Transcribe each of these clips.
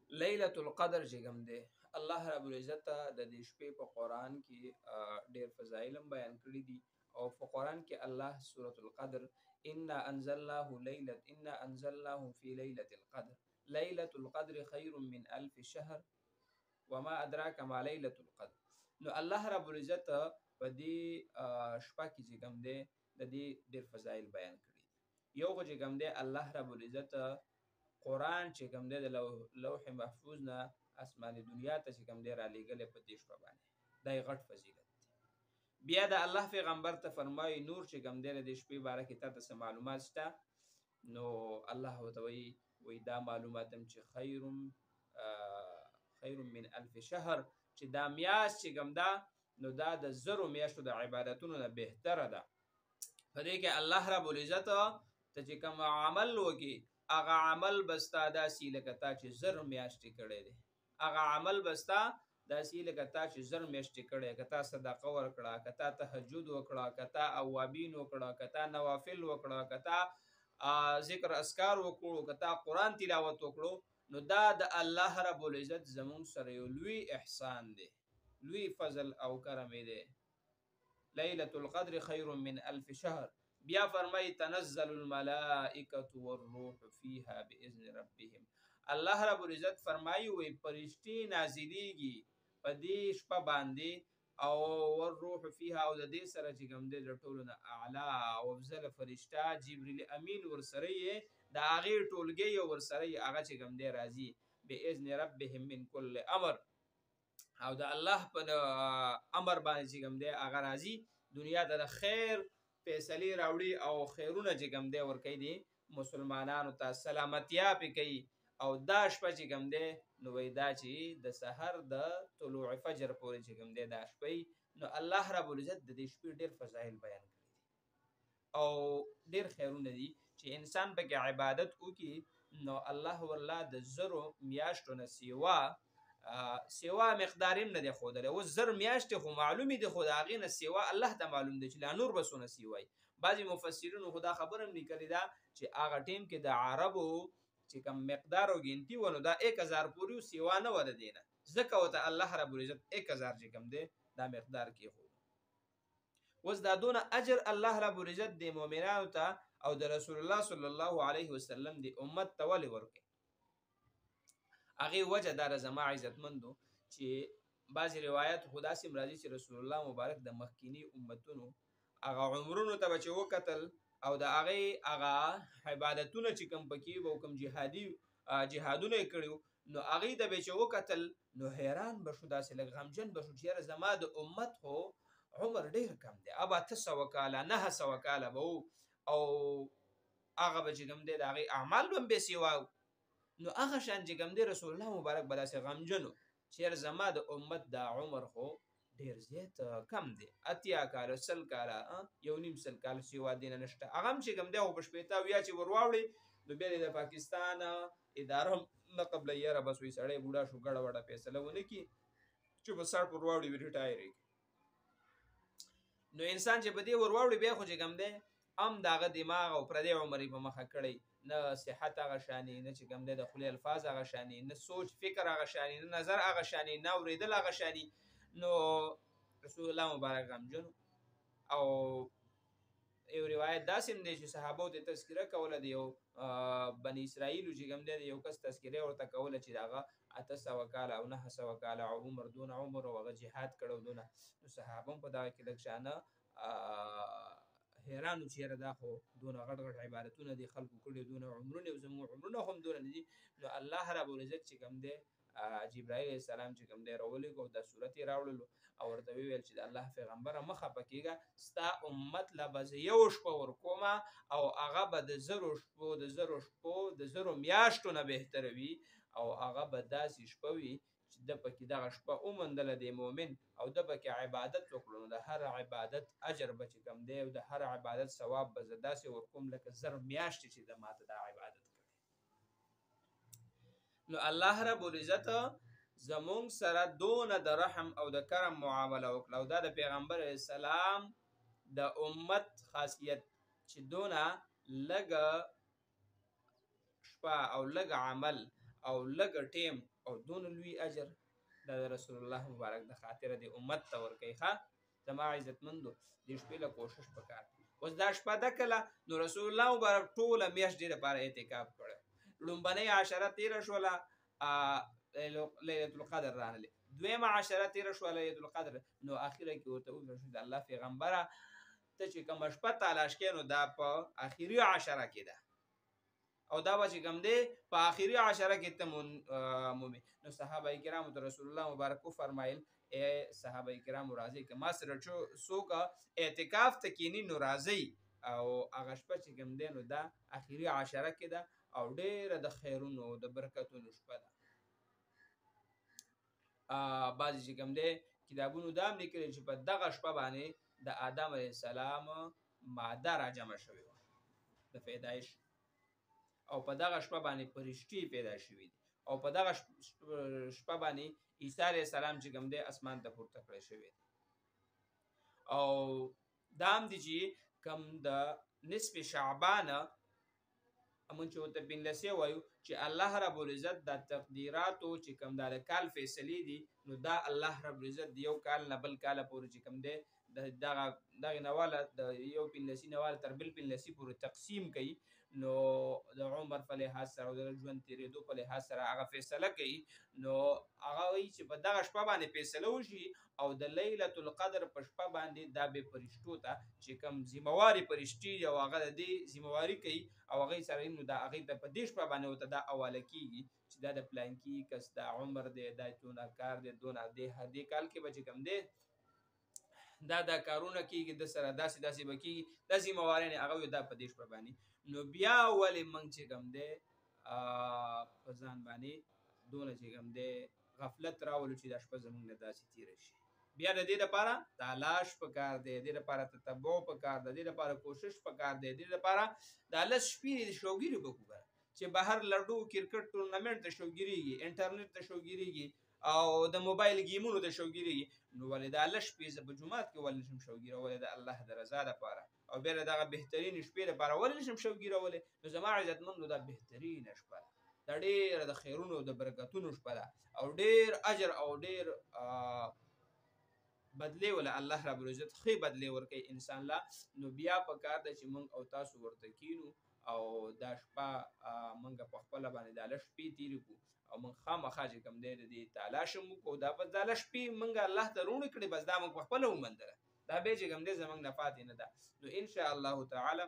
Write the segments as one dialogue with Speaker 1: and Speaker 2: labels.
Speaker 1: ليلة القدر چې کوم دی الله رب العزت د دې شپې په قرآن کې ډېر فضایل بیان کړي دي او په قرآن کې الله سورة القدر انا انزلناه في ليلة القدر ليلة القدر خير من ألف شهر وما أدراك ما ليلة القدر. نو الله رب العزت په دې شپه کې چې کوم دی د دې ډېر فضایل بیان کړي. یو خو چې کوم دی الله رب العزت قرآن چې کوم دی د لوح محفوظ نه اسماني دنیا ته چې کوم دی را لېږلی په دې شپه باندې دا یې غټ فضیلت دی. بیا د الله پیغمبر ته فرمایي نور چې کوم دی د دې شپې باره کې تا ته څه معلومات شته؟ نو الله ورته وایي دا معلومات هم چې خیر من الف شهر چې دا میاشت چې کوم ده نو دا د زرو میاشتو د عبادتونو نه بهتره ده. په دې کې الله رب العزت ته چې کوم عمل وکړي هغه عمل بستا داسې لکه تا چې زر میاشتې کړی دی. هغه عمل بستا داسې لکه تا چې زر میاشتې کړی. که تا صدقه ورکړه، که تا تهجد وکړه، که تا اوابین وکړه، که تا نوافل وکړه، که تا ذکر اذکار وکړو، که تا قرآن تلاوت وکړو، نو دا د الله رب العزت زمونږ سره یو لوی احسان دی، لوی فضل او کرم دی. ليلة القدر خير من ألف شهر. بیا فرمای تنزل الملائکة والروح فيها بإذن ربهم. الله رب العزت فرمایي وي فرشتي نازلېږي په دې شپه باندې او والروح فيها او د دې سره چې کوم دی د ټولو نه اعلی او افضل فرشته جبریل امین ورسره یې د هغې ټولګۍ یې ورسره یې هغه چې کوم دی راځي بإذن ربهم من كل امر او د الله په امر باندې چې کوم دی هغه راځي دنیا ته د خیر فیصلې راوړي او خیرونه چې کوم دی ورکوي دي مسلمانانو ته سلامتیا پې کوي. او دا شپه چې کوم دی نو وایي دا چې د سحر د طلوع فجر پورې چې کوم دی دا شپه نو الله رب العزت د دې شپې ډېر فضایل بیان کړي دي او ډېر خیرونه دي چې انسان پکې عبادت وکړي نو الله والله د زرو میاشتو نه سیوا مقدار هم نه دی ښودلی. اوس زر میاشتې خو معلومې دي خو د هغې نه سیوا الله ته معلوم دی چې لا نور به څونه سیوایي. بعضې مفسرینو خو دا خبره هم لیکلې ده چې هغه ټیم کې د عربو چې کوم مقدار او ګنتي و نو دا 1000 پورې سیوا نه وه د دې نه ځکه ورته الله رب العزت 1000 چې کوم دی دا مقدار کېښود. اوس دا دونه اجر الله رب العزت د مؤمنانو ته او د رسول الله صلی الله علیه وسلم د امت ته ولې ورکوي؟ هغې وجه دا ده زما عزتمندو چې بعضې روایات خو داسې هم راځي چې رسول الله مبارک د مخکیني امتونو هغه عمرونو ته به چې وکتل او د هغې هغه عبادتونه چې کوم پکې به کوم جهادونه یې کړي نو هغې ته به چې وکتل نو حیران به شو داسې لږ غمجن به شو چې یاره زما د امت خو عمر ډېر کم دی اب 800 کاله 900 کاله به او هغه به چې کوم دی د هغې اعمال به هم بې سیوا نو هغه شان چې کوم دی رسول الله مبارک به داسې غمجن و چې یاره زما د امت دا عمر خو ډېر زیات کم دی 80 کاله 100 کاله 1.5 کاله سیوا دې نه نشته. هغه هم چې کوم دی خو په شپېته اویا چې ور واوړي نو بیا د پاکستان اداره هم نه قبله یاره بس وایي سړی بوډا شو ګډه وډه فیصله ونه کړي چې په 60 ور واوړي ریټایر یې نو انسان چې په دې ور واوړي بیا خو چې کوم دی هم د هغه دماغ او پردی عمر یې په مخه کړی نه صحت هغه شانې نه چې کوم دی د خولې الفاظ هغه شانې نه سوچ فکر هغه شانې نه نظر هغه شانې نه اورېدل هغه شانې نو رسول الله مبارک غمجن او یو روایت داسې هم دی چې صحابو ته تذکره کوله د یو بني اسرائیلو چې کوم دی د یو کس تذکره ورته کوله چې د هغه 800 کاله او 900 کاله عمر دونه عمر او هغه جهاد کړی دونه نو صحابه هم په دغه کې لږ شانه حیران و چې یاره دا خو دونه غټ غټ عبادتونه دي خلکو کړي دونه عمرونه او زموږ عمرونه خو هم دونه نه دي نو الله رب العزت چې کوم دی جبرائیل علیه السلام چې کوم دی راولېږه او دا صورت یې راوړلو او ورته ویل چې د الله پیغمبره مه خفه کېږه ستا امت له به زه یو شپه ورکومه او هغه به د زرو شپو د زرو میاشتو نه بهتره وي او هغه به داسې شپه وي چې د پکې دغه شپه وموندله د مؤمن او د پکې عبادت وکړو نو د هر عبادت اجر به چې کوم دی او د هر عبادت ثواب به زه داسې ورکوم لکه زر میاشتې چې د ماته دا عبادت کړی. نو الله رب العزت زمونږ سره دونه د رحم او د کرم معامله وکړه او دا د پیغمبر علیه السلام د امت خاصیت چې دونه لږه شپه او لږ عمل او لږ ټیم او دونه لوی اجر دا د رسول الله مبارک د خاطره د امت ته ورکوي. ښه زما عزتمندو دې شپې له کوشش پکار اوس دا شپه ده کله نو رسول الله مبارک ټوله میاشت دې لپاره اعتکاف کړی. لومبنۍ عشره تېره شوله لیلة القدر راغلې، دویمه عشره تېره شوه لیلة القدر، نو اخره کې ورته وویل شو د الله پیغمبره ته چې کومه شپه تلاش کړې نو دا په اخري عشره کې ده او دا به چې کوم دی په اخري عشره کې ته مومي. نو صحابه کرامو ته رسول الله مبارک وفرمایل ای صحابه کرامو راځئ که ما سره څوک اعتکاف ته کینی نو راځئ او هغه شپه چې کوم دی نو دا اخري عشره کې ده او ډېره د خیرونو او د برکتونو شپه ده. بعضې چې کوم دی کتابونو دا هم لیکلي چې په دغه شپه باندې د آدم علیه السلام ماده راجمع شوې وه د پیدایش او په دغه شپه باندې فرشتې پیدا شوي دي او په دغه شپه باندې عیسی علیه السلام چې کوم دی اسمان ته پورته کړی شوی دی او دا هم دي چې کوم د نصف شعبان امون چې ورته بنلسې وایو چې الله رب العزت د تقدیراتو چې کوم د کال فیصلې دي نو دا الله رب العزت د یو کال نه بل کاله پورې چې کوم دی دغه نواله د یو پنلسي نواله تر بل پنلسي پورې تقسیم کوي نو د عمر په لحاظ سره او د ژوند تېرېدو په لحاظ سره هغه فیصله کوي. نو هغه وایي چې په دغه شپه باندې فیصله وشي او د لیلة القدر په شپه باندې دا به فرشتو ته چې کوم ذمهواري فرشتي او هغه د دې ذمهواري کوي او هغې سره نو دا هغې ته په دې شپه باندې ورته دا حواله کېږي چې دا د پلانکي کس دا عمر دی دا دونه کار دی دونه دې کال کې به چې کوم دی دا کارونه کېږي د سره داسې به کېږي دا ذمهواري نه هغه دا په دې شپه باندې نو بیا ولې موږ چې کوم دی په ځان باندې دونه چې کوم دی غفلت راولو چې دا شپه زموږ نه داسې تېره شي. بیا د دې لپاره تلاش پکار دی، د دې لپاره تتبع پکار دی، د دې لپاره کوشش پکار دی، د دې لپاره دا لس شپې د شوګیري وکړو چې بهر لډو کرکټ ټورنمنټ ته شوګیریږي، انټرنیټ ته شوګیریږي او د موبایل گیمونو ته شوګیریږي نو ولې دا لس شپې زه په جومات کې ولې نشم شوګیرولی د الله د رضا لپاره او بیا دغه بهترین شپې لپاره ولې نشم شوګیرولی نو زما عزتمندو دا بهترینه شپه ده، دا ډېره د خیرونو د برکتونو شپه ده او ډېر اجر او ډېر بدلې ولا الله رب العزت ښې بدلې ورکوي انسان لا. نو بیا پکار ده چې موږ او تاسو ورته کینو او دا شپه موږ په خپله باندې دا لس شپې تېرې کړو او موږ خامخا چې کوم دی د دې تلاش هم وکړو دا بس دا لس شپې موږ الله ته روڼې کړې بس دا موږ په خپله ومندله دا بیا چې کوم دی زموږ نه پاتې نه ده. نو انشاءالله تعالی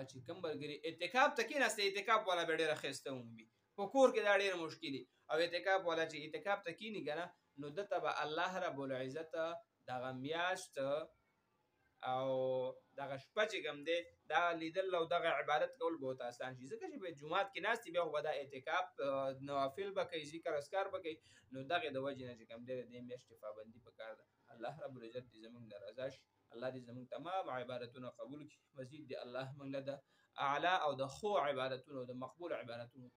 Speaker 1: چې کوم ملګري اعتکاف ته کېناسته اعتکاف والا به ډېره ښایسته ومومي په کور کې دا ډېره مشکلي او اعتکاف والا چې اعتکاف ته کېني که نه نو ده ته به الله رب العزت دغه میاشت او دغه شپه چې کوم دی دا لیدل او دغه عبادت کول به ورته اسان شي ځکه چې په جومات کې ناست بیا خو به دا اعتکاف نوافل به کوي ذکر اذکار به کوي نو دغې د وجې نه چې کوم دی د دې میاشتې پابندي پکار ده. الله رب العزت دې زموږ نه رضا شي، الله دې زموږ تمام عبادتونه قبول کړي، مزید دې الله موږ له د اعلی او د ښو عبادتونو او د مقبول عبادتونو